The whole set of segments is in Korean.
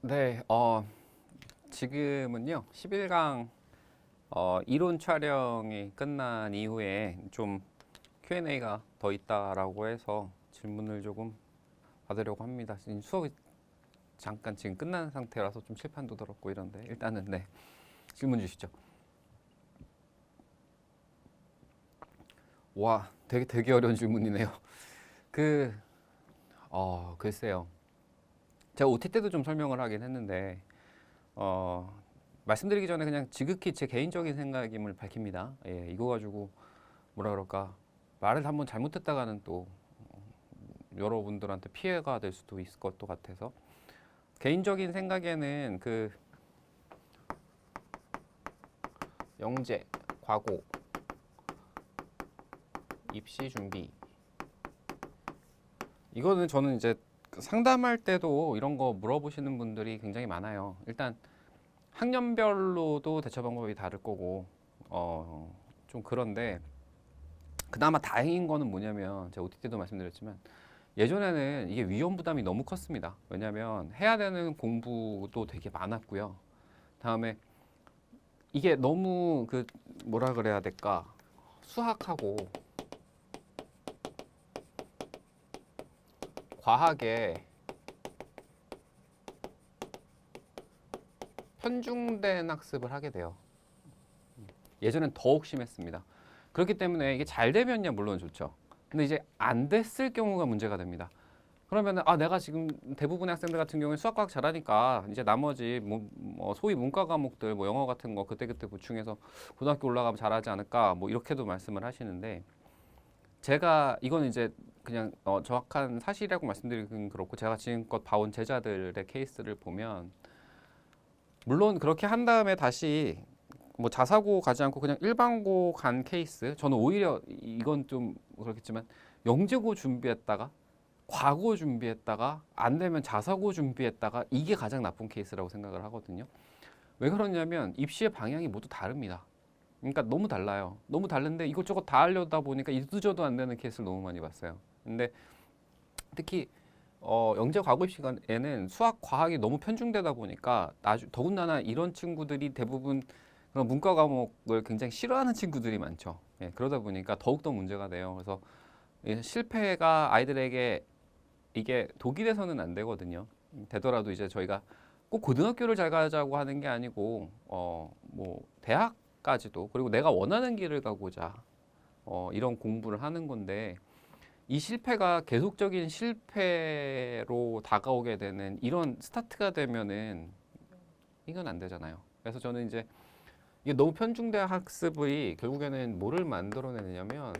네, 지금은요, 11강 이론 촬영이 끝난 이후에 좀 Q&A가 더 있다라고 해서 질문을 조금 받으려고 합니다. 지금 수업이 잠깐 지금 끝난 상태라서 좀 칠판도 더럽고 이런데 일단은 네, 질문 주시죠. 와, 되게 어려운 질문이네요. 그, 글쎄요. 제가 OT 때도 좀 설명을 하긴 했는데 어, 말씀드리기 전에 그냥 지극히 제 개인적인 생각임을 밝힙니다. 예, 이거 가지고 뭐라 그럴까 말을 한번 잘못했다가는 또 여러분들한테 피해가 될 수도 있을 것도 같아서 개인적인 생각에는 그 영재, 과고, 입시 준비 이거는 저는 이제 상담할 때도 이런 거 물어보시는 분들이 굉장히 많아요. 일단 학년별로도 대처 방법이 다를 거고 좀 그런데 그나마 다행인 거는 뭐냐면 제가 OT 때도 말씀드렸지만 예전에는 이게 위험 부담이 너무 컸습니다. 왜냐하면 해야 되는 공부도 되게 많았고요. 다음에 이게 너무 그 뭐라 그래야 될까 수학하고 과학에 편중된 학습을 하게 돼요. 예전엔 더욱 심했습니다. 그렇기 때문에 이게 잘 되면야 물론 좋죠. 근데 이제 안 됐을 경우가 문제가 됩니다. 그러면은 내가 지금 대부분의 학생들 같은 경우에 수학 과학 잘하니까 이제 나머지 소위 문과 과목들 뭐 영어 같은 거 그때그때 보충해서 고등학교 올라가면 잘하지 않을까 뭐 이렇게도 말씀을 하시는데 제가 이건 이제 그냥 정확한 사실이라고 말씀드리긴 그렇고 제가 지금껏 봐온 제자들의 케이스를 보면 물론 그렇게 한 다음에 다시 뭐 자사고 가지 않고 그냥 일반고 간 케이스 저는 오히려 이건 좀 그렇겠지만 영재고 준비했다가 과고 준비했다가 안 되면 자사고 준비했다가 이게 가장 나쁜 케이스라고 생각을 하거든요. 왜 그러냐면 입시의 방향이 모두 다릅니다. 그러니까 너무 달라요. 너무 다른데 이것저것 다 하려다 보니까 이도저도 안 되는 케이스를 너무 많이 봤어요. 근데 특히 영재 과거 입시에는 수학 과학이 너무 편중되다 보니까 더군다나 이런 친구들이 대부분 그런 문과 과목을 굉장히 싫어하는 친구들이 많죠. 예, 그러다 보니까 더욱더 문제가 돼요. 그래서 실패가 아이들에게 이게 독이 돼서는 안 되거든요. 되더라도 이제 저희가 꼭 고등학교를 잘 가자고 하는 게 아니고 뭐 대학까지도 그리고 내가 원하는 길을 가고자 이런 공부를 하는 건데 이 실패가 계속적인 실패로 다가오게 되는 이런 스타트가 되면은 이건 안 되잖아요. 그래서 저는 이제 이게 너무 편중된 학습이 결국에는 뭐를 만들어내느냐면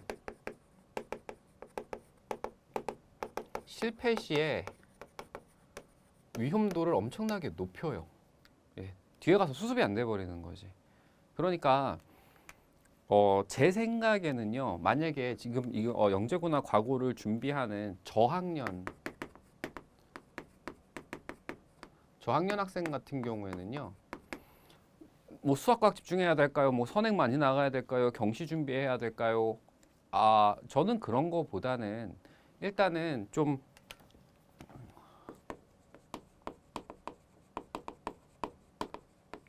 실패 시에 위험도를 엄청나게 높여요. 예, 뒤에 가서 수습이 안 돼 버리는 거지. 그러니까 제 생각에는요. 만약에 지금 이거 영재고나 과고를 준비하는 저학년 학생 같은 경우에는요. 뭐 수학과학 집중해야 될까요? 뭐 선행 많이 나가야 될까요? 경시 준비해야 될까요? 저는 그런 거보다는 일단은 좀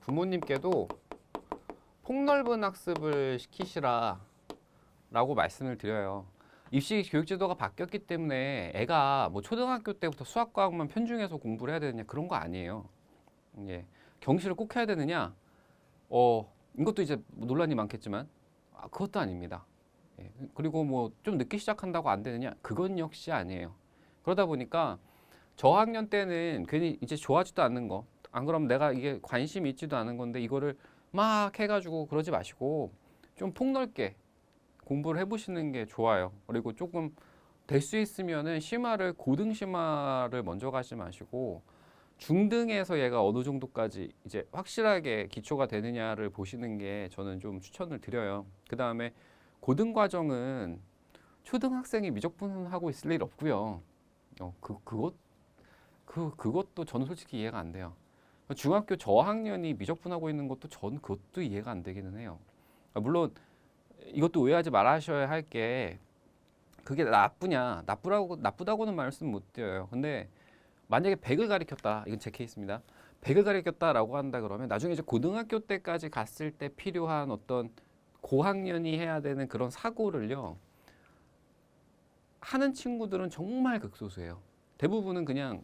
부모님께도 폭넓은 학습을 시키시라 라고 말씀을 드려요. 입시 교육제도가 바뀌었기 때문에 애가 뭐 초등학교 때부터 수학과학만 편중해서 공부를 해야 되느냐 그런 거 아니에요. 예. 경시를 꼭 해야 되느냐? 이것도 이제 논란이 많겠지만 그것도 아닙니다. 예. 그리고 뭐 좀 늦게 시작한다고 안 되느냐? 그건 역시 아니에요. 그러다 보니까 저학년 때는 괜히 이제 좋아하지도 않는 거. 안 그러면 내가 이게 관심이 있지도 않은 건데 이거를 막 해가지고 그러지 마시고 좀 폭넓게 공부를 해보시는 게 좋아요. 그리고 조금 될 수 있으면은 심화를 고등 심화를 먼저 가지 마시고 중등에서 얘가 어느 정도까지 이제 확실하게 기초가 되느냐를 보시는 게 저는 좀 추천을 드려요. 그 다음에 고등 과정은 초등학생이 미적분하고 있을 일 없고요. 그것도 저는 솔직히 이해가 안 돼요. 중학교 저학년이 미적분하고 있는 것도 전 그것도 이해가 안 되기는 해요. 물론 이것도 오해하지 말아셔야 할 게 그게 나쁘다고는 말씀 못 드려요. 근데 만약에 100을 가리켰다. 이건 제 케이스입니다. 100을 가리켰다라고 한다 그러면 나중에 이제 고등학교 때까지 갔을 때 필요한 어떤 고학년이 해야 되는 그런 사고를요. 하는 친구들은 정말 극소수예요. 대부분은 그냥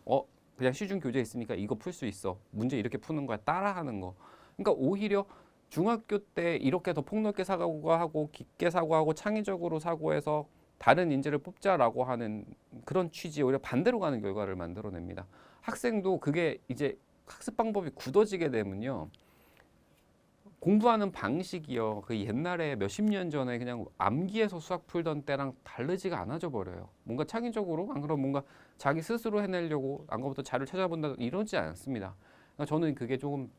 시중 교재 있으니까 이거 풀 수 있어. 문제 이렇게 푸는 거야. 따라하는 거. 그러니까 오히려 중학교 때 이렇게 더 폭넓게 사고하고 깊게 사고하고 창의적으로 사고해서 다른 인재를 뽑자라고 하는 그런 취지에 오히려 반대로 가는 결과를 만들어냅니다. 학생도 그게 이제 학습 방법이 굳어지게 되면요. 공부하는 방식이요. 그 옛날에 몇십 년 전에 그냥 암기해서 수학 풀던 때랑 다르지가 않아져 버려요. 뭔가 창의적으로 안 그러면 뭔가 자기 스스로 해내려고 안 그러면 또 자료를 찾아본다 이러지 않습니다. 그러니까 저는 그게 조금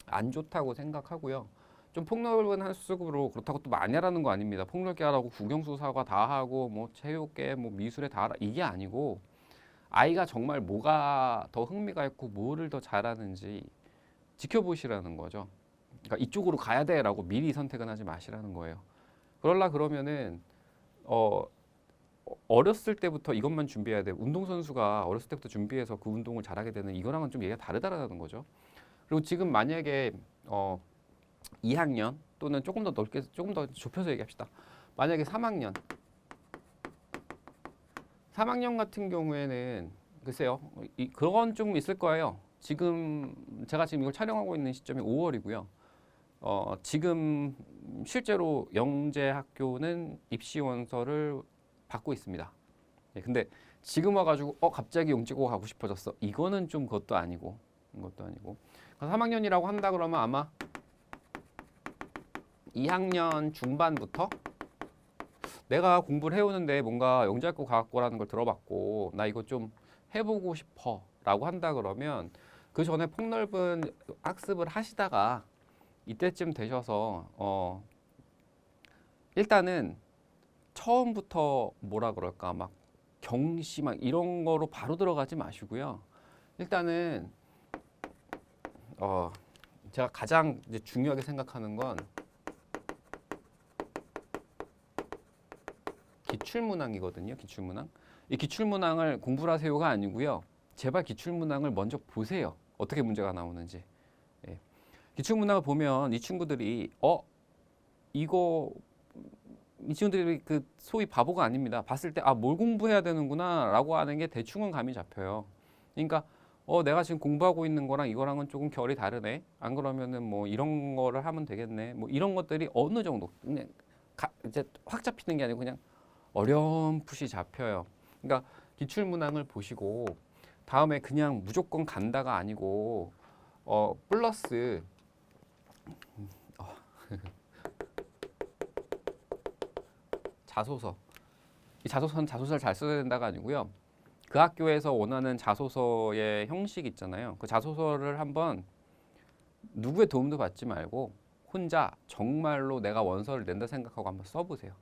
안 좋다고 생각하고요. 좀 폭넓은 학습으로 그렇다고 또 많이 하라는 거 아닙니다. 폭넓게 하라고 국영수사과 다 하고 뭐 체육계 뭐 미술에 다 하라 이게 아니고 아이가 정말 뭐가 더 흥미가 있고 뭐를 더 잘하는지 지켜보시라는 거죠. 그러니까 이쪽으로 가야 돼라고 미리 선택은 하지 마시라는 거예요. 그러면은 어렸을 때부터 이것만 준비해야 돼. 운동선수가 어렸을 때부터 준비해서 그 운동을 잘하게 되는 이거랑은 좀 얘기가 다르다라는 거죠. 그리고 지금 만약에 2학년 또는 조금 더 넓게 조금 더 좁혀서 얘기합시다. 만약에 3학년 같은 경우에는 글쎄요. 그건 좀 있을 거예요. 제가 지금 이걸 촬영하고 있는 시점이 5월이고요. 지금 실제로 영재학교는 입시원서를 받고 있습니다. 예, 근데 지금 와가지고 갑자기 용지고 가고 싶어졌어. 이거는 좀 그것도 아니고. 3학년이라고 한다 그러면 아마 2학년 중반부터 내가 공부를 해오는데 뭔가 영재학교 과학고라는 걸 들어봤고 나 이거 좀 해보고 싶어 라고 한다 그러면 그 전에 폭넓은 학습을 하시다가 이때쯤 되셔서 일단은 처음부터 뭐라 그럴까 막 경시 막 이런 거로 바로 들어가지 마시고요. 일단은 제가 가장 이제 중요하게 생각하는 건 기출문항이거든요. 기출문항. 이 기출문항을 공부를 하세요가 아니고요. 제발 기출문항을 먼저 보세요. 어떻게 문제가 나오는지. 예. 기출문항을 보면 이 친구들이 이 친구들이 그 소위 바보가 아닙니다. 봤을 때 뭘 공부해야 되는구나라고 하는 게 대충은 감이 잡혀요. 그러니까 내가 지금 공부하고 있는 거랑 이거랑은 조금 결이 다르네. 안 그러면은 뭐 이런 거를 하면 되겠네. 뭐 이런 것들이 어느 정도 그냥 이제 확 잡히는 게 아니고 그냥 어렴풋이 잡혀요. 그러니까 기출문항을 보시고 다음에 그냥 무조건 간다가 아니고 플러스 자소서. 이 자소서는 자소서를 잘 써야 된다가 아니고요. 그 학교에서 원하는 자소서의 형식 있잖아요. 그 자소서를 한번 누구의 도움도 받지 말고 혼자 정말로 내가 원서를 낸다 생각하고 한번 써보세요.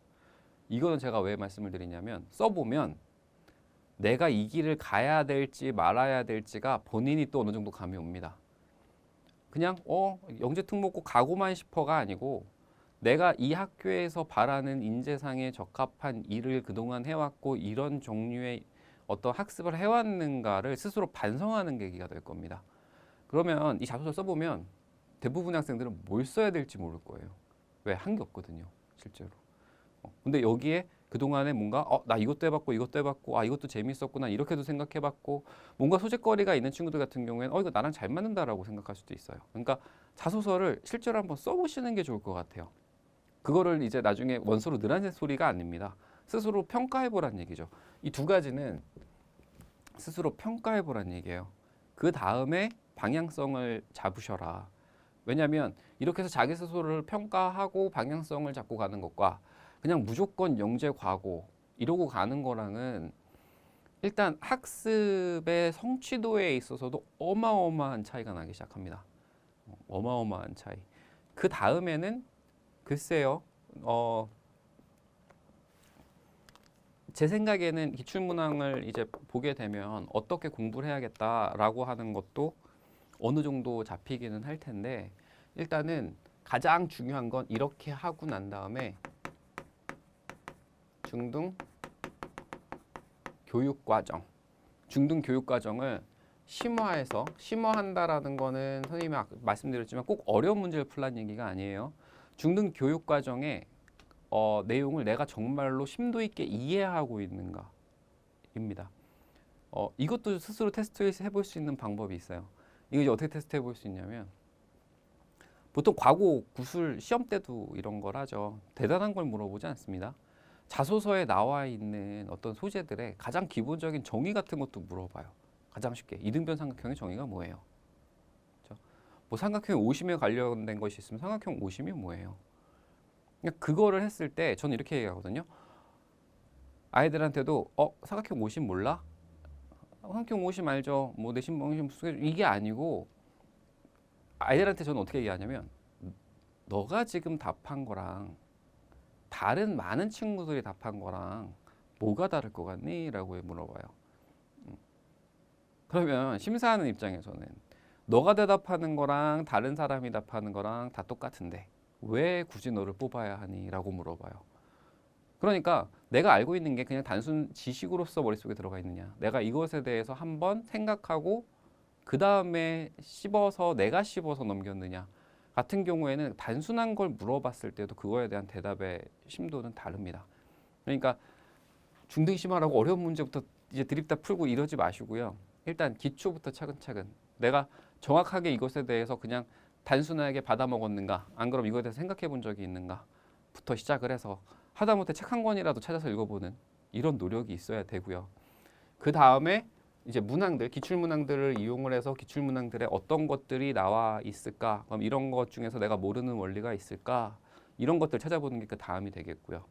이거는 제가 왜 말씀을 드리냐면 써보면 내가 이 길을 가야 될지 말아야 될지가 본인이 또 어느 정도 감이 옵니다. 그냥 영재특목고 가고만 싶어가 아니고 내가 이 학교에서 바라는 인재상에 적합한 일을 그동안 해왔고 이런 종류의 어떤 학습을 해왔는가를 스스로 반성하는 계기가 될 겁니다. 그러면 이 자소서를 써보면 대부분의 학생들은 뭘 써야 될지 모를 거예요. 왜? 한 게 없거든요. 실제로. 근데 여기에 그동안에 뭔가 나 이것도 해봤고 이것도 해봤고 이것도 재밌었구나 이렇게도 생각해봤고 뭔가 소재거리가 있는 친구들 같은 경우에는 이거 나랑 잘 맞는다라고 생각할 수도 있어요. 그러니까 자소서를 실제로 한번 써보시는 게 좋을 것 같아요. 그거를 이제 나중에 원서로 늘어낸 소리가 아닙니다. 스스로 평가해보란 얘기죠. 이 두 가지는 스스로 평가해보란 얘기예요. 그 다음에 방향성을 잡으셔라. 왜냐하면 이렇게 해서 자기 스스로를 평가하고 방향성을 잡고 가는 것과 그냥 무조건 영재 과고 이러고 가는 거랑은 일단 학습의 성취도에 있어서도 어마어마한 차이가 나기 시작합니다. 어마어마한 차이. 그 다음에는 글쎄요. 제 생각에는 기출문항을 이제 보게 되면 어떻게 공부를 해야겠다라고 하는 것도 어느 정도 잡히기는 할 텐데 일단은 가장 중요한 건 이렇게 하고 난 다음에 중등 교육과정을 심화한다라는 거는 선생님이 아까 말씀드렸지만 꼭 어려운 문제를 풀라는 얘기가 아니에요. 중등 교육 과정에 내용을 내가 정말로 심도 있게 이해하고 있는가입니다. 이것도 스스로 테스트 해볼 수 있는 방법이 있어요. 이거 이제 어떻게 테스트 해볼 수 있냐면 보통 과고 구술 시험 때도 이런 걸 하죠. 대단한 걸 물어보지 않습니다. 자소서에 나와 있는 어떤 소재들의 가장 기본적인 정의 같은 것도 물어봐요. 가장 쉽게 이등변 삼각형의 정의가 뭐예요? 그렇죠? 뭐 삼각형 오심에 관련된 것이 있으면 삼각형 오심이 뭐예요? 그냥 그거를 했을 때 저는 이렇게 얘기하거든요. 아이들한테도 삼각형 오심 몰라? 삼각형 오심 알죠? 뭐 내심 방심 이게 아니고 아이들한테 저는 어떻게 얘기하냐면 너가 지금 답한 거랑 다른 많은 친구들이 답한 거랑 뭐가 다를 것 같니? 라고 물어봐요. 그러면 심사하는 입장에서는 너가 대답하는 거랑 다른 사람이 답하는 거랑 다 똑같은데 왜 굳이 너를 뽑아야 하니? 라고 물어봐요. 그러니까 내가 알고 있는 게 그냥 단순 지식으로서 머릿속에 들어가 있느냐, 내가 이것에 대해서 한번 생각하고 그 다음에 내가 씹어서 넘겼느냐 같은 경우에는 단순한 걸 물어봤을 때도 그거에 대한 대답의 심도는 다릅니다. 그러니까 중등 심화라고 어려운 문제부터 이제 드립다 풀고 이러지 마시고요. 일단 기초부터 차근차근 내가 정확하게 이것에 대해서 그냥 단순하게 받아먹었는가, 안 그럼 이거에 대해서 생각해 본 적이 있는가부터 시작을 해서 하다못해 책 한 권이라도 찾아서 읽어보는 이런 노력이 있어야 되고요. 그 다음에 이제 기출 문항들을 이용을 해서 기출 문항들에 어떤 것들이 나와 있을까, 그럼 이런 것 중에서 내가 모르는 원리가 있을까, 이런 것들 찾아보는 게 그 다음이 되겠고요.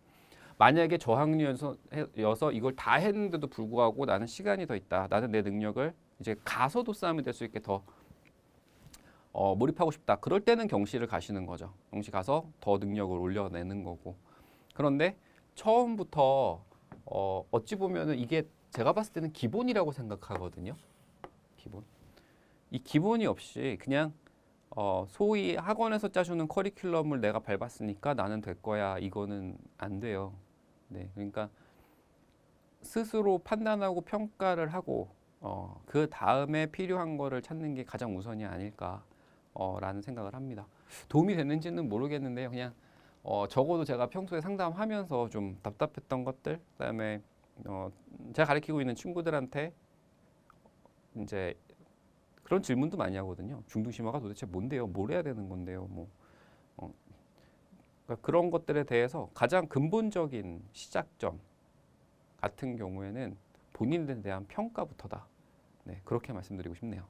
만약에 저학년이어서 이걸 다 했는데도 불구하고 나는 시간이 더 있다, 나는 내 능력을 이제 가서도 싸움이 될 수 있게 더 몰입하고 싶다, 그럴 때는 경시를 가시는 거죠. 경시 가서 더 능력을 올려내는 거고. 그런데 처음부터 어찌 보면은 이게 제가 봤을 때는 기본이라고 생각하거든요. 기본. 이 기본이 없이 그냥 소위 학원에서 짜주는 커리큘럼을 내가 밟았으니까 나는 될 거야, 이거는 안 돼요. 네, 그러니까 스스로 판단하고 평가를 하고 그 다음에 필요한 거를 찾는 게 가장 우선이 아닐까라는 생각을 합니다. 도움이 됐는지는 모르겠는데요. 그냥 적어도 제가 평소에 상담하면서 좀 답답했던 것들, 그다음에 제가 가르치고 있는 친구들한테 이제 그런 질문도 많이 하거든요. 중등심화가 도대체 뭔데요? 뭘 해야 되는 건데요? 그러니까 그런 것들에 대해서 가장 근본적인 시작점 같은 경우에는 본인에 대한 평가부터다. 네, 그렇게 말씀드리고 싶네요.